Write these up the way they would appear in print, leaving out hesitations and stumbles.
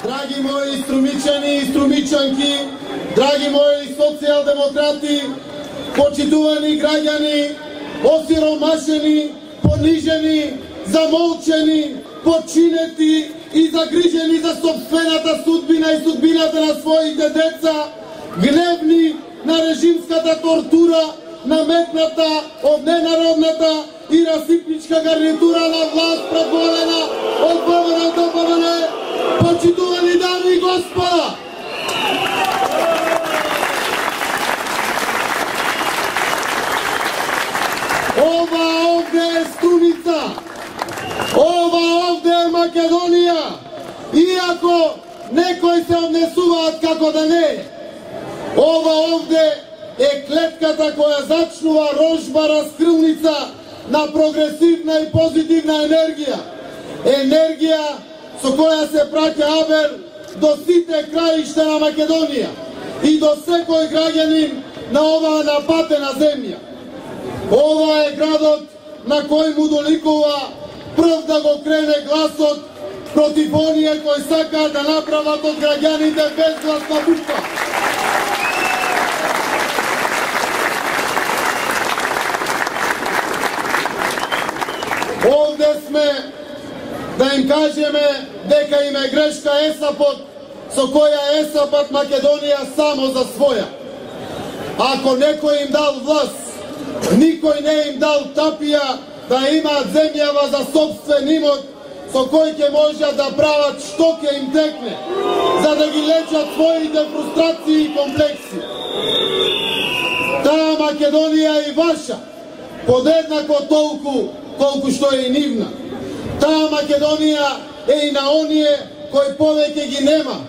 Драги мои струмичани и струмичанки, драги мои социјалдемократи, почитувани граѓани, осиромашени, понижени, замолчени, починети и загрижени за собствената судбина и судбината на своите деца, гневни на режимската тортура, наметната од ненародната и расипничка гарнитура на власт предводена од ДПМН, почитувани дами и господа, ова овде е Струница, ова овде е Македонија, иако некои се однесуваат како да не е. Ова овде е клетката која зачнува рожба раскрилница на прогресивна и позитивна енергија. Енергија со која се праќа Абер до сите краишта на Македонија и до секој граѓанин на оваа напатена земја. Ова е градот на кој му доликува прв да го крене гласот против оние кои сакаат да направат од граѓаните безгласна буква. Овде сме да им кажеме дека им е грешка ЕСАПот, со која ЕСАПот Македонија само за своја. Ако некој им дал власт, никој не им дал тапија да имаат земјава за собствен имот со кој ќе можат да прават што ќе им текне, за да ги лечат своите фрустрации и комплекси. Таа Македонија е и ваша, подеднако толку колку што е и нивна. Таа Македонија е и на оние кои повеќе ги нема,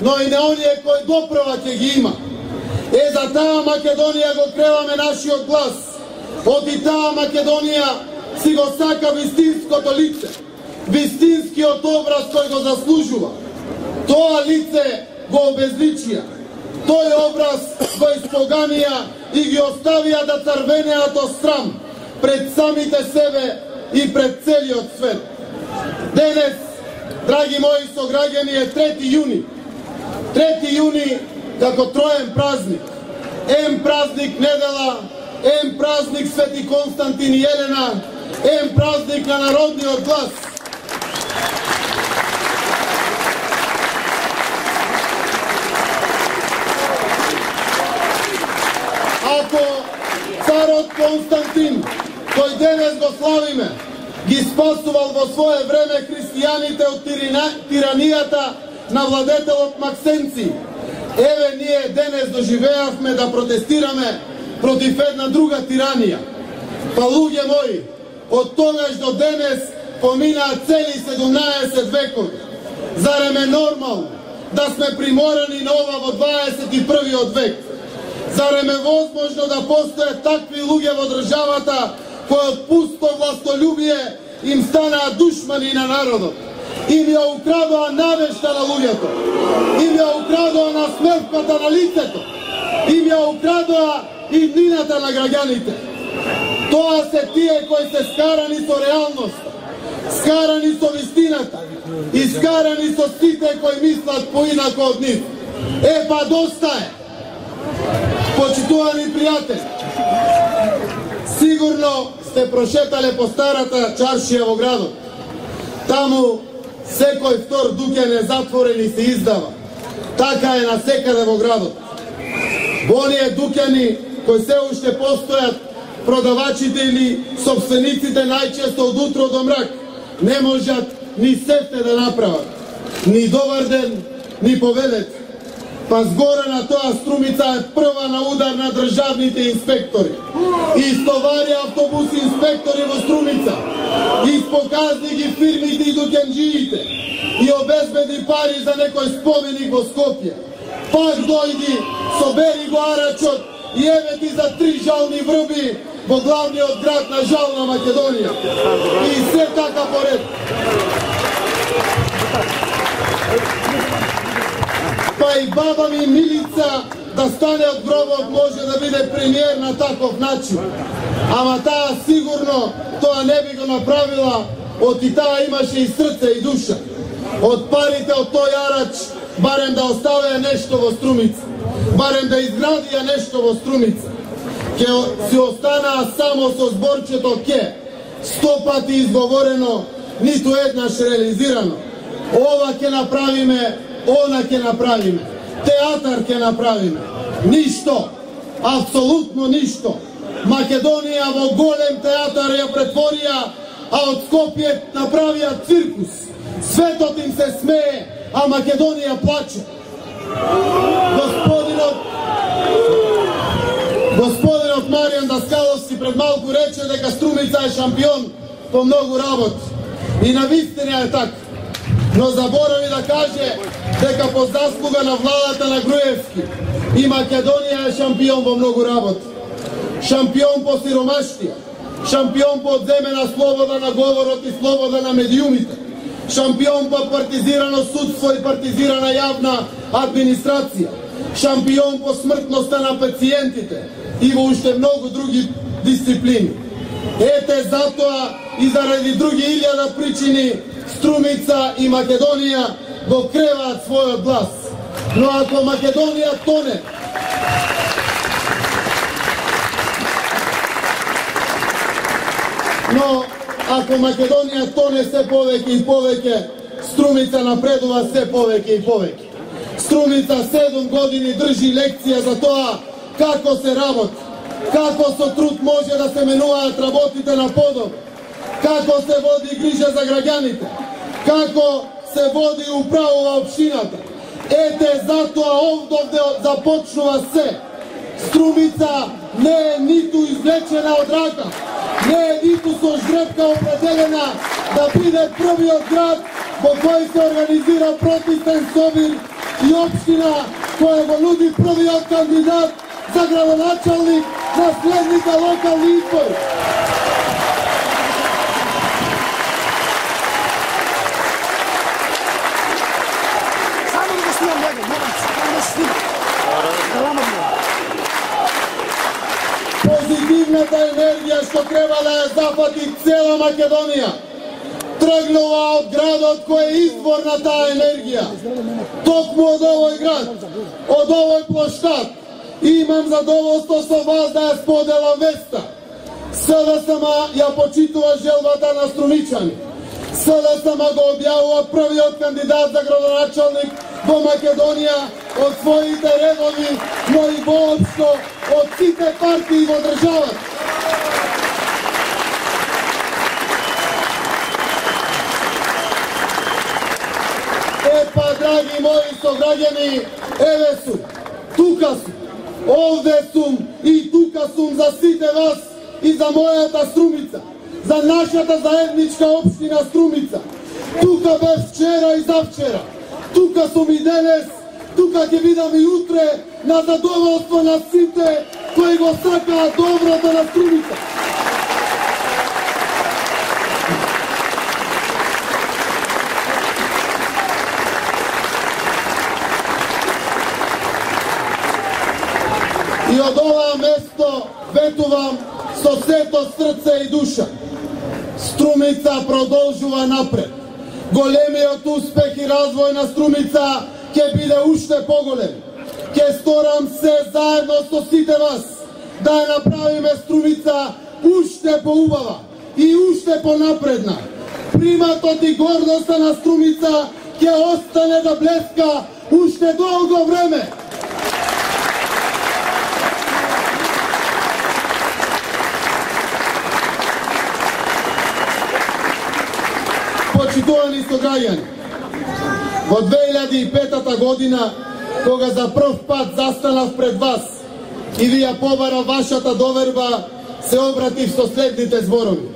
но и на оние кои допрва ќе ги има. Е, за таа Македонија го креваме нашиот глас. Од и таа Македонија си го сака вистинското лице, вистинскиот образ кој го заслужува. Тоа лице го обезличија, тој образ го испоганија и ги оставија да црвенеат од срам пред самите себе и пред целиот свет. Денес, драги мои сограѓани, е 3 јуни. 3 јуни како троен празник. Ем празник недела, ем празник Свети Константин и Елена, ем празник на народниот глас. Ако царот Константин, кој денес го славиме, ги спасувал во свое време христијаните од тиранијата на владетелот Максенци, еве ние денес доживеавме да протестираме против една друга тиранија. Па луѓе мои, од тогаш до денес поминаат цели 17 векови. Зарем е нормално да сме приморани на ова во 21. век? Зарем е возможно да постојат такви луѓе во државата кои од пусто властолюбие им станаа душмани на народот? Им ја украдоа навешта на луѓето, им ја украдоа насмевката на лицето, им ја украдоа иднината на граѓаните. Тоа се тие кои се скарани со реалноста, скарани со вистината и скарани со сите кои мислат поинако од нив. Е, па доста е! Почитувани пријатели, сигурно сте прошетале по старата чаршија во градот. Таму секој втор дуќан е затворен и се издава. Така е насекаде во градот. Во оние дуќани кои се уште постојат, продавачите или собствениците најчесто од утро до мрак не можат ни сефте да направат, ни добар ден, ни повелет. Па згора на тоа Струмица е прва на удар на државните инспектори. Истовари автобуси инспектори во Струмица, испоказни ги фирмите и дуќанџиите и обезбеди пари за некој споменик во Скопје. Пак дојди, собери го арачот и еве ти за 3 жални врби во главниот град на жална Македонија. И се така поред. Па и баба ми Милица да стане од гробот може да биде премиер на таков начин. Ама таа сигурно тоа не би го направила, од и таа имаше и срце и душа. Од парите од тој арач барем да оставеа нешто во Струмица, барем да изградија нешто во Струмица. Ке си останаа само со зборчето ке, 100 пати изговорено, ниту еднаш реализирано. Ова ќе направиме, она ќе направиме, театар ќе направиме. Ништо, апсолутно ништо. Македонија во голем театар ја претворија, а од Скопје направија циркус. Светот им се смее, а Македонија плаче. Господинот Маријан Даскаловски пред малку рече дека Струмица е шампион по многу работи. И навистина е така. Но заборави да каже дека по заслуга на владата на Груевски и Македонија е шампион во многу работи. Шампион по сиромаштија, шампион по одземена слобода на говорот и слобода на медиумите, шампион по партизирано судство и партизирана јавна администрација, шампион по смртноста на пациентите и во уште многу други дисциплини. Ете затоа и заради други 1000 причини Струмица и Македонија го креваат својот глас. Но ако Македонија тоне, се повеќе и повеќе, Струмица напредува се повеќе и повеќе. Струмица 7 години држи лекција за тоа како се работи, како со труд може да се менуваат работите на подобро, како се води грижа за граѓаните, како се води управува општината. Ете затоа овде започнува се. Струмица не е ниту извлечена од рака, не е ниту со жребка определена да биде првиот град во кој се организира протестен собир и општина која го нуди првиот кандидат за градоначалник на следните локални избори. Позитивната енергија што треба да ја зафати цела Македонија тргнува од градот кој е извор на таа енергија. Токму од овој град, од овој плоштад, имам задоволство со вас да ја споделам веста. СДСМ ја почитува желбата на струмичани. СДСМ го објавува првиот кандидат за градоначалник во Македонија од своите редови, но и воопшто од сите партии во државата. Епа, драги мои сограѓани, еве сум, тука сум, овде сум и тука сум за сите вас и за мојата Струмица, за нашата заедничка општина Струмица. Тука бев вчера и завчера, тука сум и денес, тука ќе бидам и утре на задоволство на сите кои го сакаат доброто на Струмица. И од ова место ветувам со сето срце и душа. Струмица продолжува напред. Големиот успех и развој на Струмица ќе биде уште поголем. Ќе сторам се заедно со сите вас да ја направиме Струмица уште поубава и уште понапредна. Приматот и гордоста на Струмица ќе остане да блеска уште долго време. Почитувани сограѓани, во 2005 година, кога за прв пат застанав пред вас и ви ја побарав вашата доверба, се обратив со следните зборови.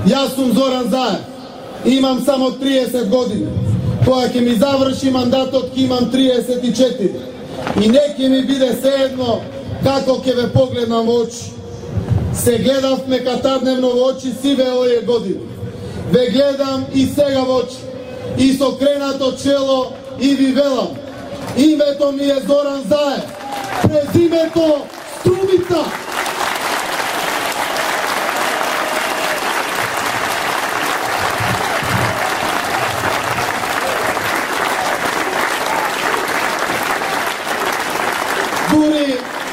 Јас сум Зоран Заев, имам само 30 години. Кога ќе ми заврши мандатот, ќе имам 34. И не ќе ми биде sejedno како ќе ве погледнам во очи. Се гледавме катардневно во очи сиве овие години. Ве гледам и сега во очи, и со кренато чело и ви велам. Името ми е Зоран Заев, презимето Струмица.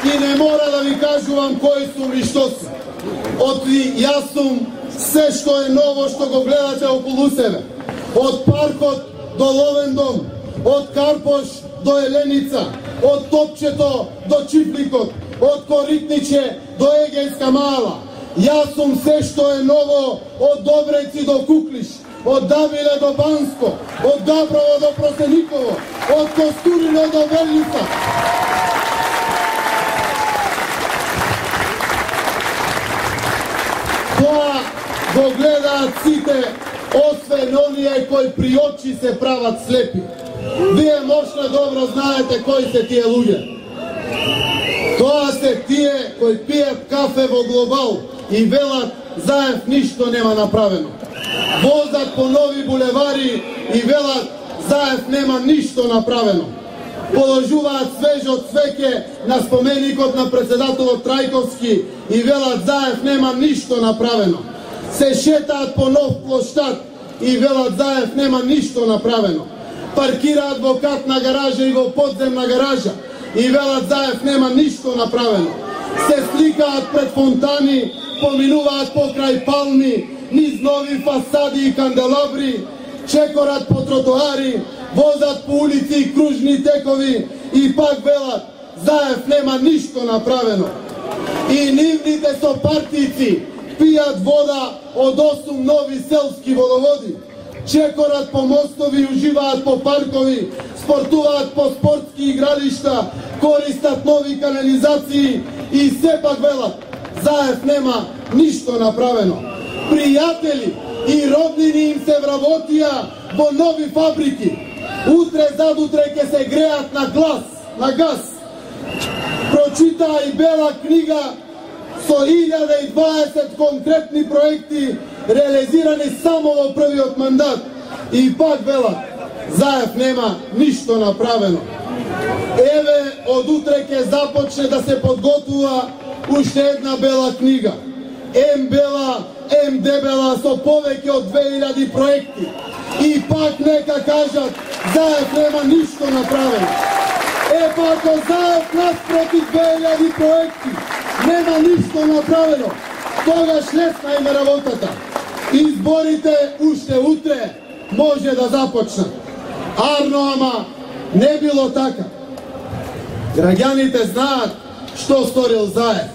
и не мора да ви кажувам кои сум и што сум. Јас сум се што е ново што го гледате околу себе. Од паркот до Ловен дом, од Карпош до Еленица, од Топчето до Чифликот, од Коритниче до Егејска мала. Јас сум се што е ново од Добрејци до Куклиш, од Давиле до Банско, од Габрово до Просениково, од Костурино до Велица. Тоа го гледаат сите, освен оние кои при очи се прават слепи. Вие мощно добро знаете кои се тие луѓе. Тоа се тие кои пијат кафе во Глобал и велат Заев ништо нема направено. Возат по нови булевари и велат Заев нема ништо направено. Положуваат свежо цвеќе на споменикот на председателот Трајковски и велат Заев нема ништо направено. Се шетаат по нов плоштад и велат Заев нема ништо направено. Паркираат во катна гаража и во подземна гаража и велат Заев нема ништо направено. Се сликаат пред фонтани, поминуваат покрај палми, низ нови фасади и канделабри, чекорат по тротоари, возат по улици и кружни текови и пак велат Заев нема ништо направено. И нивните сопартици пијат вода од 8 нови селски водоводи, чекорат по мостови, уживаат по паркови, спортуваат по спортски игралишта, користат нови канализации и сепак велат Заев нема ништо направено. Пријатели и роднини им се вработија во нови фабрики. Утре задутре ќе се греат на газ. Прочитаа и бела книга со 1020 конкретни проекти реализирани само во првиот мандат. И пак велат Заев нема ништо направено. Еве, од утре ќе започне да се подготвува уште една бела книга. Ем бела, ем дебела, со повеќе од 2000 проекти. И пак нека кажат Заев нема ништо направено. Па ако Заев наспроти 2000 проекти нема ништо направено, тогаш лесна им е работата. Изборите уште утре може да започнат. Арно, ама не било така. Граѓаните знаат што сторил Заев.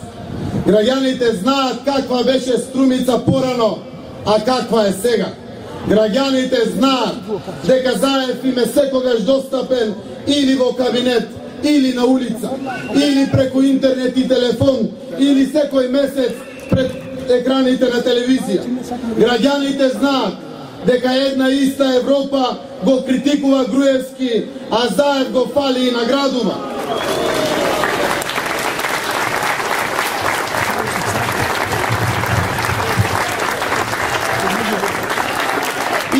Граѓаните знаат каква беше Струмица порано, а каква е сега. Граѓаните знаат дека Заев им е секогаш достапен или во кабинет, или на улица, или преку интернет и телефон, или секој месец пред екраните на телевизија. Граѓаните знаат дека една иста Европа го критикува Груевски, а Заев го фали и наградува.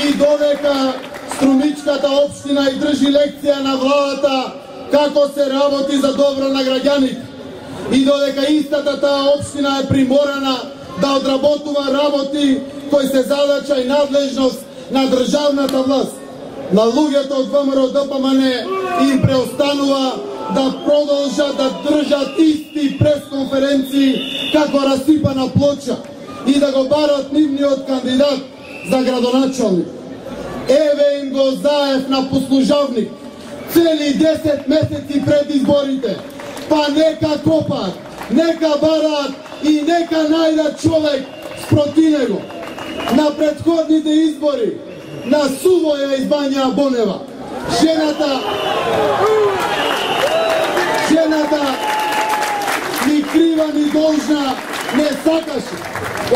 И додека Струмичката општина и држи лекција на владата како се работи за добро на граѓаните, и додека истата таа општина е приморана да одработува работи кои се задача и надлежност на државната власт, на луѓето од ВМРО ДПМН им преостанува да продолжат да држат исти пресконференции како расипана плоча и да го барат нивниот кандидат за градоначалник. Еве им го Заев на послужавник, цели 10 месеци пред изборите, па нека копаат, нека бараат и нека најдат човек спроти него. На претходните избори на суво ја избањаа Бонева. Жената ни крива ни должна не сакаше,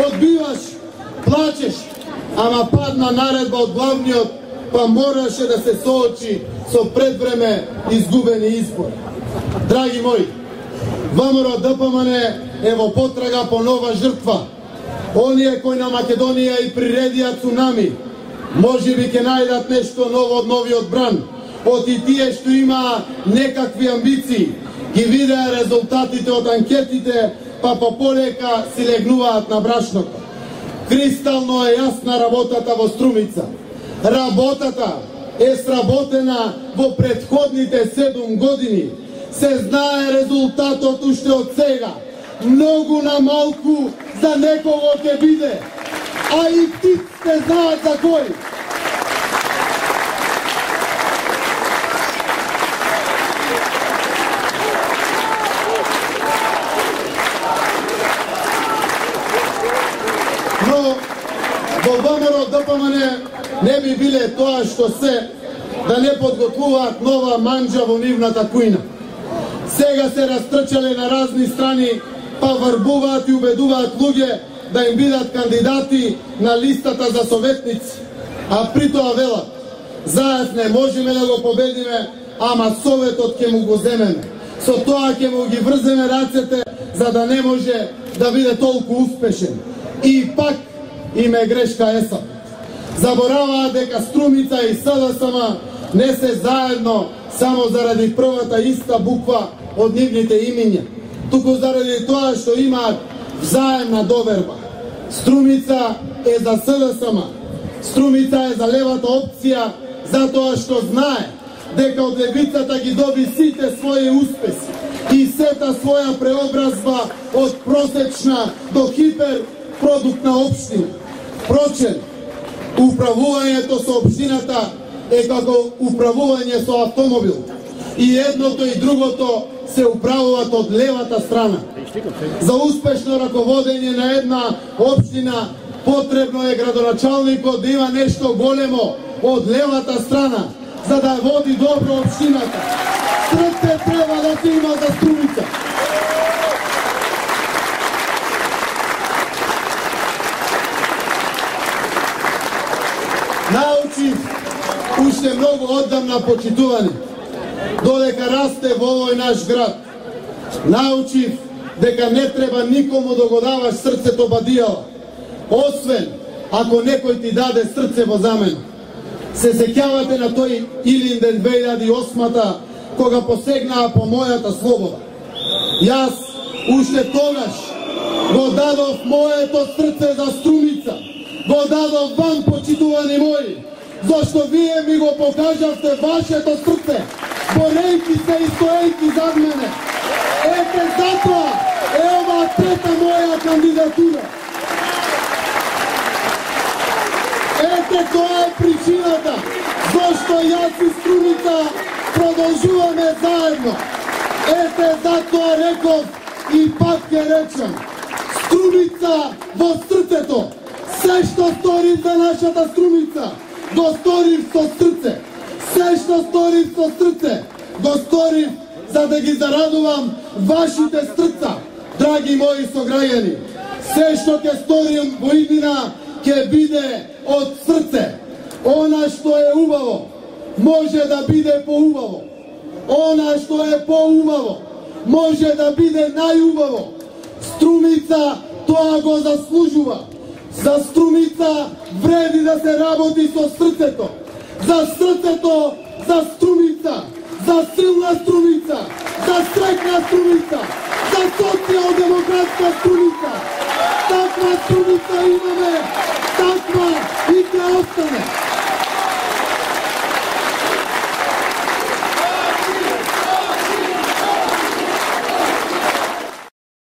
одбиваш, плачеш, ама падна наредба од главниот, па мораше да се соочи со предвреме изгубени избори. Драги мои, ВМРО ДПМН е во потрага по нова жртва. Оние кои на Македонија и приредија цунами, може би ќе најдат нешто ново од новиот бран. Од и тие што имаа некакви амбиции, ги видеа резултатите од анкетите, па полека си легнуваат на брашното. Кристално е јасна работата во Струмица. Работата е сработена во претходните 7 години. се знае резултатот уште од сега. Многу на малку за некого ќе биде, а и птиците знаат за кој. Но во ВМРО-ДПМН не би биле тоа што се да не подготвуваат нова манџа во нивната кујна. Сега се растрчале на разни страни, па врбуваат и убедуваат луѓе да им бидат кандидати на листата за советници. А при тоа велат, заев не можеме да го победиме, ама советот ќе му го земеме. Со тоа ќе му ги врземе рацете, за да не може да биде толку успешен. И пак им е грешка ЕСА. Забораваат дека Струмица и СДСМ не се заедно само заради првата иста буква од нивните имиња, туку заради тоа што имаат взаемна доверба. Струмица е за СДСМ, Струмица е за левата опција, затоа што знае дека од левицата ги доби сите своји успеси и сета своја преобразба од просечна до хиперпродуктна општина. Впрочем, управувањето со општината е како управување со автомобил. И едното и другото се управуваат од левата страна. За успешно раководење на една општина потребно е градоначалникот да има нешто големо од левата страна, за да води добро општината. Срце треба да се има за Струмица. Научив уште многу оддамна почитуване, додека расте во овој наш град. Научив дека не треба никому да го даваш срцето бадијала, освен ако некој ти даде срце во замена. Се сеќавате на тој Илинден 2008-та, кога посегнаа по мојата слобода. Јас уште тогаш го дадов моето срце за Струмица, го дадов вам, почитувани мои, зашто вие ми го покажавте вашето срце, борејки се и стоејки зад мене. Ете затоа е ова трета моја кандидатура. Ете тоа е причината зашто јас и Струмица продолжуваме заедно. Ете затоа реков и пак ќе речам, Струмица во срцето. Се што сторив за нашата Струмица, го сторив со срце. Се што сторив со срце, го сторив за да ги зарадувам вашите срца, драги мои сограѓани. Се што ќе сторим во иднина ќе биде од срце. Она што е убаво може да биде поубаво. Она што е поубаво може да биде најубаво. Струмица тоа го заслужува. За Струмица вреди да се работи со срцето. За срцето, за Струмица, за силна Струмица, за среќна Струмица, за социјалдемократска Струмица. Таква Струмица имаме, таква и ќе остане.